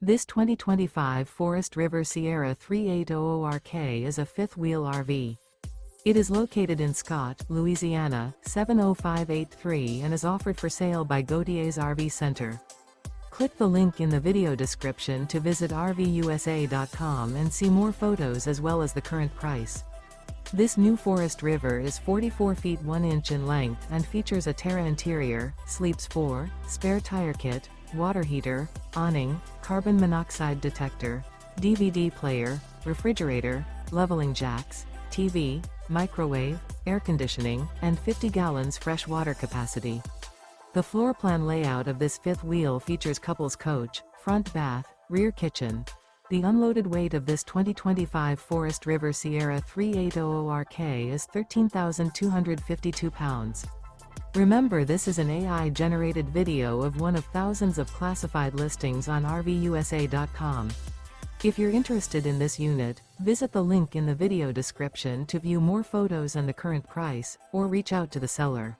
This 2025 Forest River Sierra 3800RK is a fifth-wheel RV. It is located in Scott, Louisiana, 70583 and is offered for sale by Gauthiers RV Center. Click the link in the video description to visit RVUSA.com and see more photos as well as the current price. This new Forest River is 44 feet 1 inch in length and features a TERRA interior, sleeps 4, spare tire kit, water heater, awning, carbon monoxide detector, DVD player, refrigerator, leveling jacks, TV, microwave, air conditioning, and 50 gallons fresh water capacity. The floor plan layout of this fifth wheel features couples coach, front bath, rear kitchen. The unloaded weight of this 2025 Forest River Sierra 3800RK is 13,252 pounds. Remember, this is an AI-generated video of one of thousands of classified listings on RVUSA.com. If you're interested in this unit, visit the link in the video description to view more photos and the current price, or reach out to the seller.